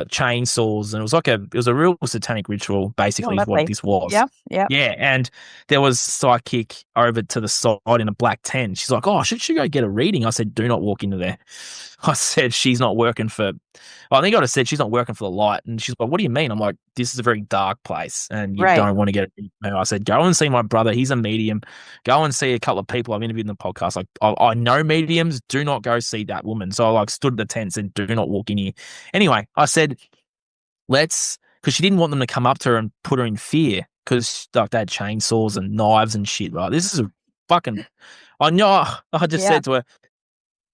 chainsaws, and it was a real satanic ritual, Oh, basically, is what lovely. this was. Yep. Yep. Yeah, and there was psychic over to the side in a black tent. She's like, "Oh, should she go get a reading?" I said, "Do not walk into there." I said, "She's not working for." I think I just said she's not working for the light, and she's like, "What do you mean?" I'm like, "This is a very dark place, and you Right. don't want to get." I said, "Go and see my brother. He's a medium. Go and see a couple of people I've interviewed in the podcast. Like, I know mediums. Do not go see that woman." So I like stood at the tent and said, "Do not walk in here." Anyway, I said, because she didn't want them to come up to her and put her in fear, because like they had chainsaws and knives and shit. Right? This is a fucking. I know. I just Yeah. said to her,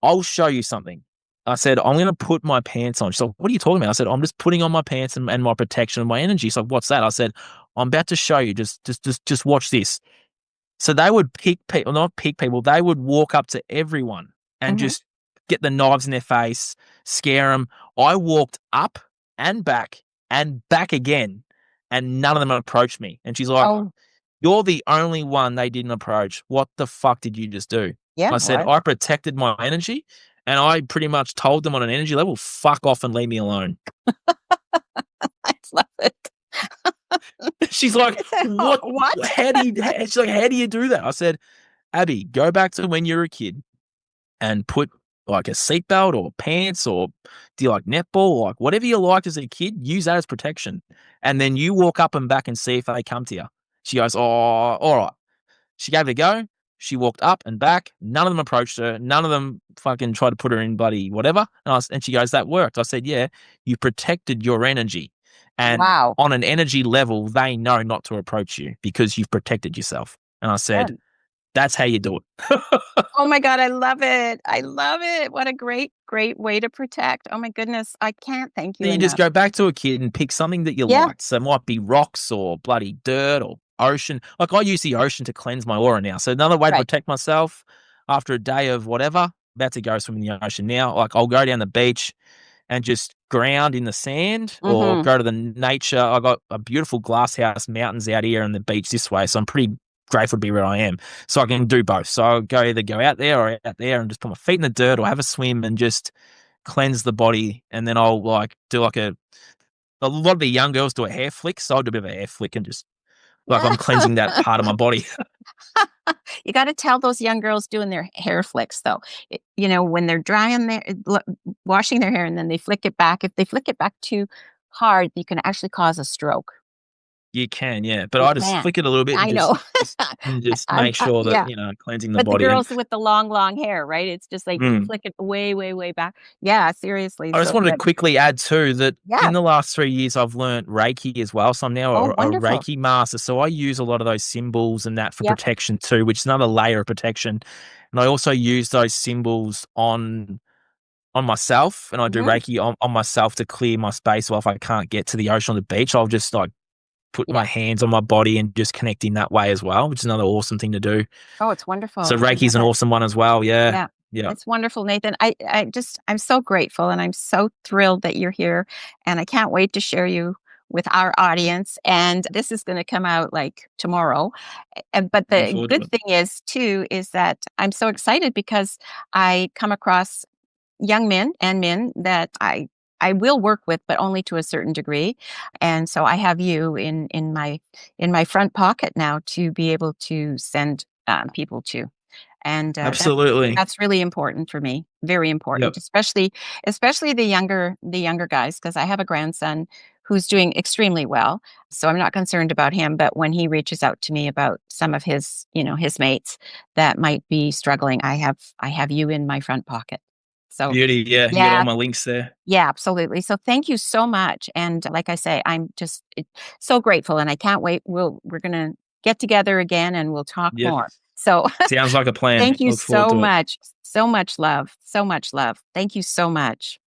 "I'll show you something." I said, "I'm going to put my pants on." She's like, "What are you talking about?" I said, "I'm just putting on my pants and my protection and my energy." She's like, "What's that?" I said, "I'm about to show you. Just watch this." So they would pick people, not pick people, they would walk up to everyone and Hmm. just get the knives in their face, scare them. I walked up and back again, and none of them approached me. And she's like, Oh, "You're the only one they didn't approach. What the fuck did you just do?" yeah. I said, What? "I protected my energy, and I pretty much told them on an energy level, fuck off and leave me alone." I love it. She's like, I said, oh, "What? what? She's like, how do you do that?" I said, "Abby, go back to when you were a kid and put like a seatbelt or pants, or do you like netball, or like whatever you liked as a kid, use that as protection. And then you walk up and back and see if they come to you." She goes, "Oh, all right." She gave it a go. She walked up and back. None of them approached her. None of them fucking tried to put her in bloody whatever. And she goes, "That worked." I said, "Yeah, you protected your energy. And Wow. on an energy level, they know not to approach you because you've protected yourself." And I said, Yeah. "That's how you do it." Oh my God, I love it. I love it. What a great, great way to protect. Oh my goodness. I can't thank you Then you just enough. go back to a kid and pick something that you Yeah. liked. So it might be rocks or bloody dirt or ocean. Like I use the ocean to cleanse my aura now. So another way to Right. protect myself after a day of whatever, about to go swim in the ocean now. Like I'll go down the beach and just ground in the sand, or Hmm. go to the nature. I got a beautiful glass house mountains out here and the beach this way. So I'm pretty grateful to be where I am. So I can do both. So I'll either go out there or out there and just put my feet in the dirt or have a swim and just cleanse the body. And then I'll like do like a lot of the young girls do a hair flick. So I'll do a bit of a hair flick and just like I'm cleansing that part of my body. You got to tell those young girls doing their hair flicks, though. When they're drying washing their hair and then they flick it back. If they flick it back too hard, you can actually cause a stroke. You can, yeah. But You I just can. flick it a little bit and I know. just I'm, make sure that, yeah. cleansing the But the body. And girls with the long, long hair, right? It's just like mm, flick it way, way, way back. Yeah, seriously. I just So, wanted to but quickly add too that yeah. in the last 3 years, I've learned Reiki as well. So I'm now Oh, a wonderful. Reiki master. So I use a lot of those symbols and that for Yep. protection too, which is another layer of protection. And I also use those symbols on myself, and I do Hmm. Reiki on myself to clear my space. Well, if I can't get to the ocean or the beach, I'll just like put Yeah. my hands on my body and just connect in that way as well, which is another awesome thing to do. Oh, it's wonderful. So I Reiki is love an it. awesome one as well. Yeah. Yeah. Yeah. It's wonderful, Nathan. I'm so grateful and I'm so thrilled that you're here. And I can't wait to share you with our audience. And this is going to come out like tomorrow. But Looking the forward to good it. thing is, too, is that I'm so excited because I come across young men and men that I I will work with, but only to a certain degree. And so I have you in my front pocket now to be able to send people to. And Absolutely. that's really important for me, very important, Yep. especially the younger guys, because I have a grandson who's doing extremely well. So I'm not concerned about him, but when he reaches out to me about some of his, his mates that might be struggling, I have you in my front pocket. So Beauty. Yeah. You got all yeah, my links there. yeah, absolutely. So thank you so much. And like I say, I'm just so grateful and I can't wait. We're going to get together again and we'll talk Yep. more. So Sounds like a plan. thank you Look forward so to it. much. So much love. So much love. Thank you so much.